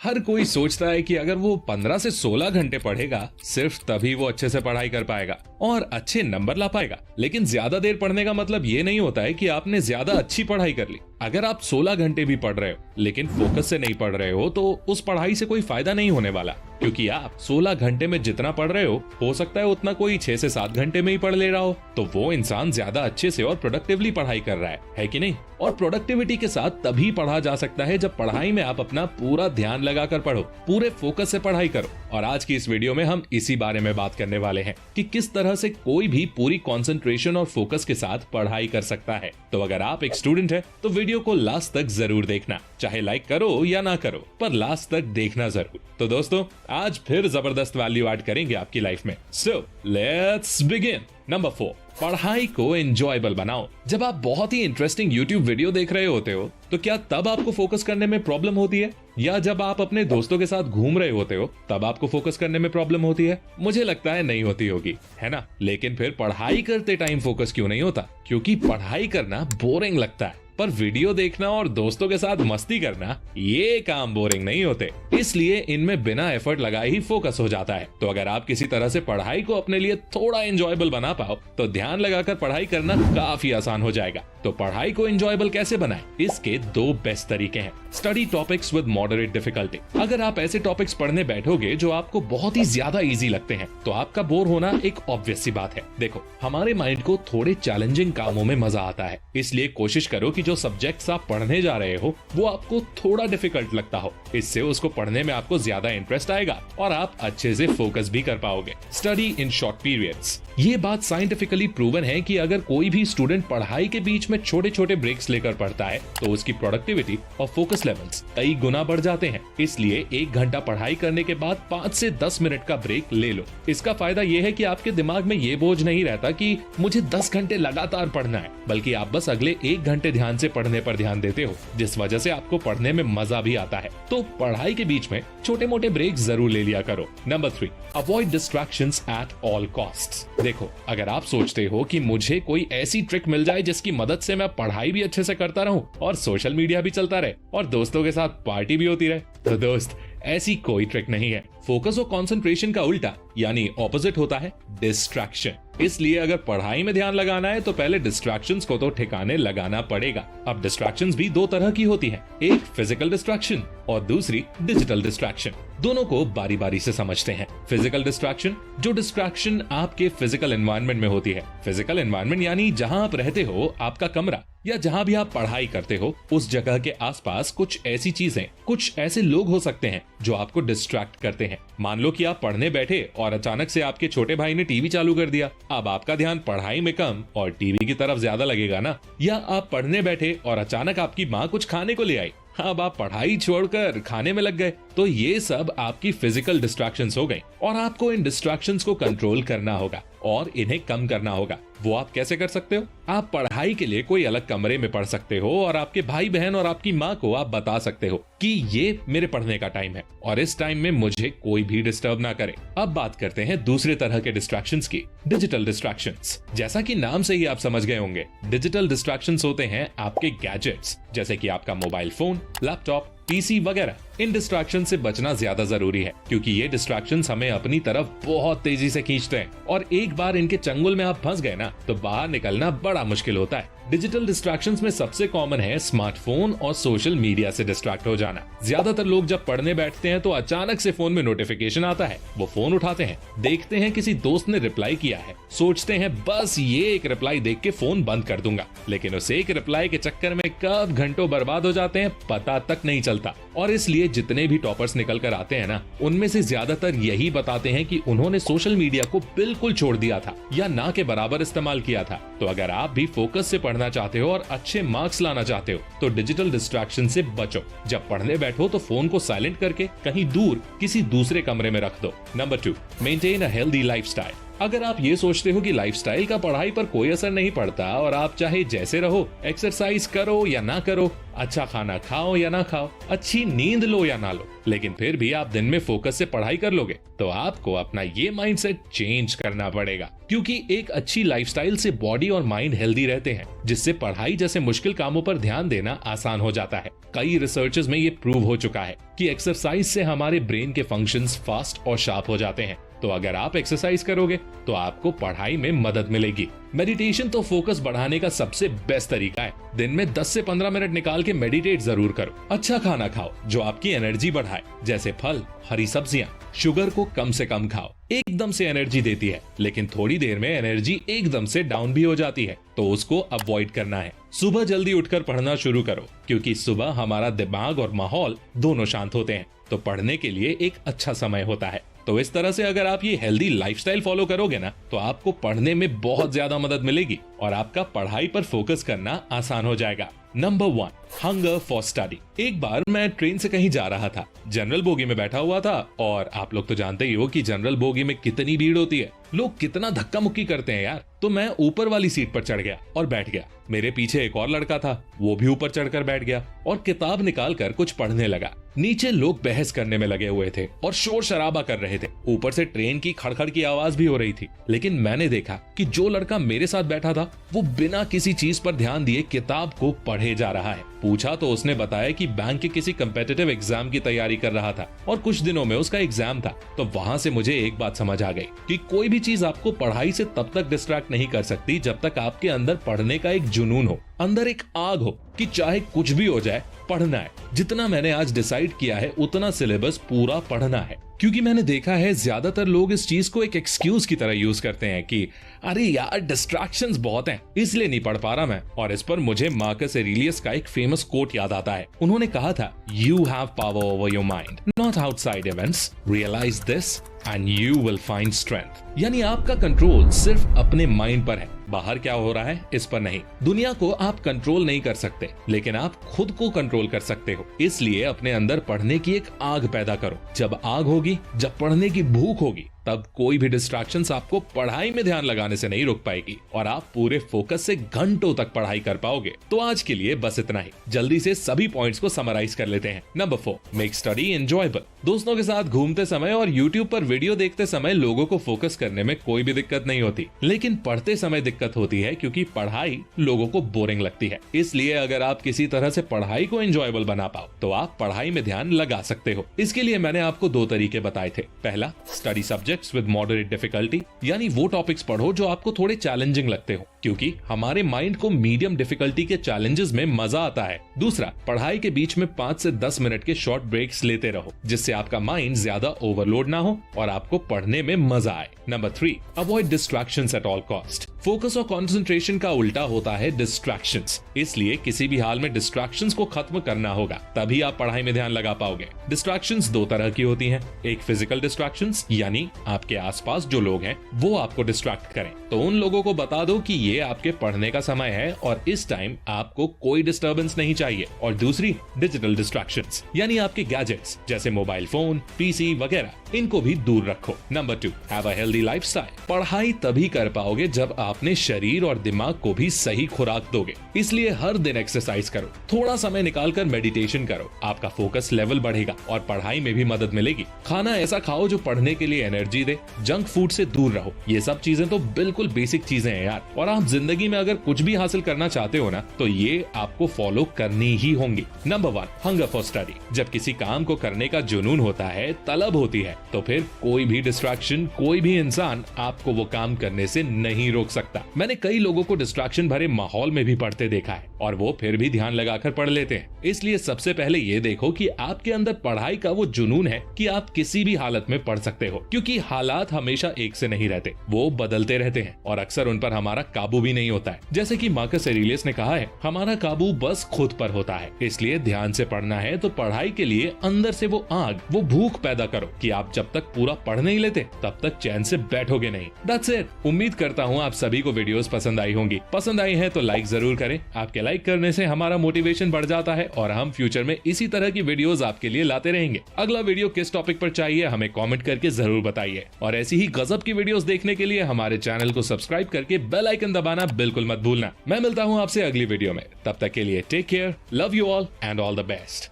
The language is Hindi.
हर कोई सोचता है कि अगर वो 15 से 16 घंटे पढ़ेगा सिर्फ तभी वो अच्छे से पढ़ाई कर पाएगा और अच्छे नंबर ला पाएगा। लेकिन ज्यादा देर पढ़ने का मतलब ये नहीं होता है कि आपने ज्यादा अच्छी पढ़ाई कर ली। अगर आप 16 घंटे भी पढ़ रहे हो लेकिन फोकस से नहीं पढ़ रहे हो तो उस पढ़ाई से कोई फायदा नहीं होने वाला, क्योंकि आप 16 घंटे में जितना पढ़ रहे हो सकता है उतना कोई 6 से 7 घंटे में ही पढ़ ले रहा हो। तो वो इंसान ज्यादा अच्छे से और प्रोडक्टिवली पढ़ाई कर रहा है कि नहीं? और प्रोडक्टिविटी के साथ तभी पढ़ा जा सकता है जब पढ़ाई में आप अपना पूरा ध्यान लगाकर पढ़ो, पूरे फोकस से पढ़ाई करो। और आज की इस वीडियो में हम इसी बारे में बात करने वाले हैं कि किस तरह से कोई भी पूरी कंसंट्रेशन और फोकस के साथ पढ़ाई कर सकता है। तो अगर आप एक स्टूडेंट है तो वीडियो को लास्ट तक जरूर देखना, चाहे लाइक करो या ना करो, पर लास्ट तक देखना जरूर। तो दोस्तों, आज फिर जबरदस्त वैल्यू ऐड करेंगे आपकी लाइफ में। So let's begin. नंबर 4, पढ़ाई को एंजॉयबल बनाओ। जब आप बहुत ही इंटरेस्टिंग यूट्यूब वीडियो देख रहे होते हो तो क्या तब आपको फोकस करने में प्रॉब्लम होती है, या जब आप अपने दोस्तों के साथ घूम रहे होते हो तब आपको फोकस करने में प्रॉब्लम होती है? मुझे लगता है नहीं होती होगी, है ना? लेकिन फिर पढ़ाई करते टाइम फोकस क्यों नहीं होता? क्योंकि पढ़ाई करना बोरिंग लगता है, पर वीडियो देखना और दोस्तों के साथ मस्ती करना ये काम बोरिंग नहीं होते। इसलिए इनमें बिना एफर्ट लगाए ही फोकस हो जाता है। तो अगर आप किसी तरह से पढ़ाई को अपने लिए थोड़ा एंजॉयबल बना पाओ तो ध्यान लगाकर पढ़ाई करना काफी आसान हो जाएगा। तो पढ़ाई को एंजॉयबल कैसे बनाएं? इसके 2 बेस्ट तरीके हैं। Study topics with moderate difficulty. अगर आप ऐसे टॉपिक्स पढ़ने बैठोगे जो आपको बहुत ही ज्यादा इजी लगते हैं तो आपका बोर होना एक ऑब्वियस सी बात है। देखो, हमारे माइंड को थोड़े चैलेंजिंग कामों में मजा आता है, इसलिए कोशिश करो कि जो सब्जेक्ट्स आप पढ़ने जा रहे हो वो आपको थोड़ा डिफिकल्ट लगता हो। इससे उसको पढ़ने में आपको ज्यादा इंटरेस्ट आएगा और आप अच्छे से फोकस भी कर पाओगे। Study in short periods. ये बात साइंटिफिकली प्रूवन है कि अगर कोई भी स्टूडेंट पढ़ाई के बीच में छोटे छोटे ब्रेक्स लेकर पढ़ता है तो उसकी प्रोडक्टिविटी और फोकस लेवल्स कई गुना बढ़ जाते हैं। इसलिए 1 घंटा पढ़ाई करने के बाद 5 से 10 मिनट का ब्रेक ले लो। इसका फायदा यह है कि आपके दिमाग में ये बोझ नहीं रहता कि मुझे 10 घंटे लगातार पढ़ना है, बल्कि आप बस अगले 1 घंटे ध्यान से पढ़ने पर ध्यान देते हो, जिस वजह से आपको पढ़ने में मजा भी आता है। तो पढ़ाई के बीच में छोटे मोटे ब्रेक जरूर ले लिया करो। Number 3, avoid distractions at all costs. देखो, अगर आप सोचते हो कि मुझे कोई ऐसी ट्रिक मिल जाए जिसकी मदद से मैं पढ़ाई भी अच्छे से करता रहूं और सोशल मीडिया भी चलता रहे और दोस्तों के साथ पार्टी भी होती रहे, तो दोस्त ऐसी कोई ट्रिक नहीं है। फोकस और कंसंट्रेशन का उल्टा यानी ऑपोजिट होता है डिस्ट्रैक्शन। इसलिए अगर पढ़ाई में ध्यान लगाना है तो पहले डिस्ट्रैक्शंस को तो ठिकाने लगाना पड़ेगा। अब डिस्ट्रैक्शंस भी 2 तरह की होती हैं, एक फिजिकल डिस्ट्रैक्शन और दूसरी डिजिटल डिस्ट्रैक्शन। दोनों को बारी बारी से समझते हैं। फिजिकल डिस्ट्रैक्शन, जो डिस्ट्रैक्शन आपके फिजिकल एनवायरनमेंट में होती है। फिजिकल एनवायरनमेंट यानी जहां आप रहते हो, आपका कमरा या जहां भी आप पढ़ाई करते हो, उस जगह के आसपास कुछ ऐसी चीजें, कुछ ऐसे लोग हो सकते हैं जो आपको डिस्ट्रैक्ट करते हैं। मान लो कि आप पढ़ने बैठे और अचानक से आपके छोटे भाई ने टीवी चालू कर दिया। अब आपका ध्यान पढ़ाई में कम और टीवी की तरफ ज्यादा लगेगा ना। या आप पढ़ने बैठे और अचानक आपकी माँ कुछ खाने को ले आई, अब आप पढ़ाई छोड़कर खाने में लग गए। तो ये सब आपकी फिजिकल डिस्ट्रैक्शंस हो गई और आपको इन डिस्ट्रैक्शंस को कंट्रोल करना होगा और इन्हें कम करना होगा। वो आप कैसे कर सकते हो? आप पढ़ाई के लिए कोई अलग कमरे में पढ़ सकते हो और आपके भाई बहन और आपकी माँ को आप बता सकते हो कि ये मेरे पढ़ने का टाइम है और इस टाइम में मुझे कोई भी डिस्टर्ब ना करे। अब बात करते हैं दूसरे तरह के डिस्ट्रैक्शंस की, डिजिटल डिस्ट्रैक्शंस। जैसा कि नाम से ही आप समझ गए होंगे, डिजिटल डिस्ट्रैक्शंस होते हैं आपके गैजेट्स, जैसे कि आपका मोबाइल फोन, लैपटॉप, पीसी वगैरह। इन डिस्ट्रैक्शन से बचना ज्यादा जरूरी है क्योंकि ये डिस्ट्रैक्शंस हमें अपनी तरफ बहुत तेजी से खींचते हैं और एक बार इनके चंगुल में आप फंस गए ना तो बाहर निकलना बड़ा मुश्किल होता है। डिजिटल डिस्ट्रैक्शंस में सबसे कॉमन है स्मार्टफोन और सोशल मीडिया से डिस्ट्रैक्ट हो जाना। ज्यादातर लोग जब पढ़ने बैठते हैं तो अचानक से फोन में नोटिफिकेशन आता है, वो फोन उठाते हैं, देखते हैं किसी दोस्त ने रिप्लाई किया है, सोचते हैं बस ये एक रिप्लाई देख के फोन बंद कर दूंगा, लेकिन उस एक रिप्लाई के चक्कर में कब घंटों बर्बाद हो जाते हैं पता तक नहीं चलता। और इसलिए जितने भी टॉपर्स निकल कर आते हैं ना, उनमें से ज्यादातर यही बताते हैं कि उन्होंने सोशल मीडिया को बिल्कुल छोड़ दिया था या ना के बराबर इस्तेमाल किया था। तो अगर आप भी फोकस से पढ़ना चाहते हो और अच्छे मार्क्स लाना चाहते हो तो डिजिटल डिस्ट्रैक्शन से बचो। जब पढ़ने बैठो तो फोन को साइलेंट करके कहीं दूर किसी दूसरे कमरे में रख दो। Number 2, maintain a healthy lifestyle. अगर आप ये सोचते हो कि लाइफस्टाइल का पढ़ाई पर कोई असर नहीं पड़ता और आप चाहे जैसे रहो, एक्सरसाइज करो या ना करो, अच्छा खाना खाओ या ना खाओ, अच्छी नींद लो या ना लो, लेकिन फिर भी आप दिन में फोकस से पढ़ाई कर लोगे, तो आपको अपना ये माइंडसेट चेंज करना पड़ेगा। क्योंकि एक अच्छी लाइफस्टाइल से बॉडी और माइंड हेल्दी रहते हैं, जिससे पढ़ाई जैसे मुश्किल कामों पर ध्यान देना आसान हो जाता है। कई रिसर्चेस में ये प्रूव हो चुका है कि एक्सरसाइज से हमारे ब्रेन के फंक्शंस फास्ट और शार्प हो जाते हैं। तो अगर आप एक्सरसाइज करोगे तो आपको पढ़ाई में मदद मिलेगी। मेडिटेशन तो फोकस बढ़ाने का सबसे बेस्ट तरीका है। दिन में 10 से 15 मिनट निकाल के मेडिटेट जरूर करो। अच्छा खाना खाओ जो आपकी एनर्जी बढ़ाए, जैसे फल, हरी सब्जियां। शुगर को कम से कम खाओ, एकदम से एनर्जी देती है, लेकिन थोड़ी देर में एनर्जी एकदम से डाउन भी हो जाती है, तो उसको अवॉइड करना है। सुबह जल्दी उठकर पढ़ना शुरू करो, क्योंकि सुबह हमारा दिमाग और माहौल दोनों शांत होते हैं, तो पढ़ने के लिए एक अच्छा समय होता है। तो इस तरह से अगर आप ये हेल्दी लाइफस्टाइल फॉलो करोगे ना, तो आपको पढ़ने में बहुत ज्यादा मदद मिलेगी और आपका पढ़ाई पर फोकस करना आसान हो जाएगा। Number 1, hunger for study. एक बार मैं ट्रेन से कहीं जा रहा था, जनरल बोगी में बैठा हुआ था, और आप लोग तो जानते ही हो कि जनरल बोगी में कितनी भीड़ होती है, लोग कितना धक्का मुक्की करते हैं यार। तो मैं ऊपर वाली सीट पर चढ़ गया और बैठ गया। मेरे पीछे एक और लड़का था, वो भी ऊपर चढ़कर बैठ गया और किताब निकाल कर कुछ पढ़ने लगा। नीचे लोग बहस करने में लगे हुए थे और शोर शराबा कर रहे थे। ऊपर से ट्रेन की खड़खड़ की आवाज भी हो रही थी। लेकिन मैंने देखा कि जो लड़का मेरे साथ बैठा था, वो बिना किसी चीज पर ध्यान दिए किताब को पढ़े जा रहा है। पूछा तो उसने बताया कि बैंक के किसी कम्पिटिटिव एग्जाम की तैयारी कर रहा था और कुछ दिनों में उसका एग्जाम था। तो वहां से मुझे एक बात समझ आ गई कि कोई भी चीज आपको पढ़ाई से तब तक डिस्ट्रैक्ट नहीं कर सकती जब तक आपके अंदर पढ़ने का एक जुनून हो, अंदर एक आग हो कि चाहे कुछ भी हो जाए पढ़ना है। जितना मैंने आज डिसाइड किया है उतना सिलेबस पूरा पढ़ना है, क्योंकि मैंने देखा है ज्यादातर लोग इस चीज को एक एक्सक्यूज की तरह यूज करते हैं कि अरे यार डिस्ट्रैक्शंस बहुत हैं, इसलिए नहीं पढ़ पा रहा मैं। और इस पर मुझे मार्कस एरेलियस का एक फेमस कोट याद आता है। उन्होंने कहा था, you have power over your mind, not outside events, realize this and you will find strength. यानी आपका कंट्रोल सिर्फ अपने माइंड पर है, बाहर क्या हो रहा है इस पर नहीं। दुनिया को आप कंट्रोल नहीं कर सकते, लेकिन आप खुद को कंट्रोल कर सकते हो। इसलिए अपने अंदर पढ़ने की एक आग पैदा करो। जब आग होगी, जब पढ़ने की भूख होगी, तब कोई भी डिस्ट्रैक्शंस आपको पढ़ाई में ध्यान लगाने से नहीं रोक पाएगी और आप पूरे फोकस से घंटों तक पढ़ाई कर पाओगे। तो आज के लिए बस इतना ही। जल्दी से सभी पॉइंट्स को समराइज कर लेते हैं। Number 4, make study enjoyable. दोस्तों के साथ घूमते समय और यूट्यूब पर वीडियो देखते समय लोगों को फोकस करने में कोई भी दिक्कत नहीं होती, लेकिन पढ़ते समय दिक्कत होती है, क्योंकि पढ़ाई लोगों को बोरिंग लगती है। इसलिए अगर आप किसी तरह से पढ़ाई को एंजॉयबल बना पाओ, तो आप पढ़ाई में ध्यान लगा सकते हो। इसके लिए मैंने आपको 2 तरीके बताए थे। पहला, study subjects with moderate difficulty, यानी वो टॉपिक्स पढ़ो जो आपको थोड़े चैलेंजिंग लगते हो, क्योंकि हमारे माइंड को मीडियम डिफिकल्टी के चैलेंजेस में मजा आता है। दूसरा, पढ़ाई के बीच में 5 से 10 मिनट के शॉर्ट ब्रेक्स लेते रहो, जिससे आपका माइंड ज्यादा ओवरलोड ना हो और आपको पढ़ने में मजा आए। Number 3, avoid distractions at all cost. Focus और कंसंट्रेशन का उल्टा होता है डिस्ट्रैक्शंस, इसलिए किसी भी हाल में डिस्ट्रैक्शंस को खत्म करना होगा, तभी आप पढ़ाई में ध्यान लगा पाओगे। डिस्ट्रैक्शंस 2 तरह की होती हैं। एक फिजिकल डिस्ट्रैक्शंस, यानी आपके आसपास जो लोग हैं वो आपको डिस्ट्रैक्ट करें, तो उन लोगों को बता दो कि ये आपके पढ़ने का समय है और इस टाइम आपको कोई डिस्टर्बेंस नहीं चाहिए। और दूसरी, डिजिटल डिस्ट्रैक्शंस, यानी आपके गैजेट्स जैसे मोबाइल फोन, पीसी वगैरह, इनको भी दूर रखो। Number 2, have a healthy lifestyle. पढ़ाई तभी कर पाओगे जब आपने शरीर और दिमाग को भी सही खुराक दोगे। इसलिए हर दिन एक्सरसाइज करो, थोड़ा समय निकालकर मेडिटेशन करो, आपका फोकस लेवल बढ़ेगा और पढ़ाई में भी मदद मिलेगी। खाना ऐसा खाओ जो पढ़ने के लिए एनर्जी दे, जंक फूड से दूर रहो। ये सब चीजें तो बिल्कुल बेसिक चीजें हैं यार, और आप जिंदगी में अगर कुछ भी हासिल करना चाहते हो ना, तो ये आपको फॉलो करनी ही होंगी। Number 1, hunger for study. जब किसी काम को करने का जुनून होता है, तलब होती है, तो फिर कोई भी डिस्ट्रैक्शन, कोई भी इंसान आपको वो काम करने से नहीं रोक सकता। मैंने कई लोगों को डिस्ट्रैक्शन भरे माहौल में भी पढ़ते देखा है और वो फिर भी ध्यान लगाकर पढ़ लेते हैं। इसलिए सबसे पहले ये देखो कि आपके अंदर पढ़ाई का वो जुनून है कि आप किसी भी हालत में पढ़ सकते हो, क्योंकि हालात हमेशा एक से नहीं रहते, वो बदलते रहते हैं और अक्सर उन पर हमारा काबू भी नहीं होता है। जैसे कि मार्कस एरेलियस ने कहा है, हमारा काबू बस खुद पर होता है। इसलिए ध्यान से पढ़ना है तो पढ़ाई के लिए अंदर से वो आग, वो भूख पैदा करो कि आप जब तक पूरा पढ़ नहीं लेते तब तक चैन से बैठोगे नहीं। That's it। उम्मीद करता हूँ आप सभी को वीडियोस पसंद आई होंगी। पसंद आई है तो लाइक जरूर करें। आपके लाइक करने से हमारा मोटिवेशन बढ़ जाता है और हम फ्यूचर में इसी तरह की वीडियोस आपके लिए लाते रहेंगे। अगला वीडियो किस टॉपिक पर चाहिए हमें कमेंट करके जरूर बताइए और ऐसी ही गजब की वीडियोस देखने के लिए हमारे चैनल को सब्सक्राइब करके बेल आइकन दबाना बिल्कुल मत भूलना। मैं मिलता हूँ आपसे अगली वीडियो में, तब तक के लिए take care, love you all and all the best.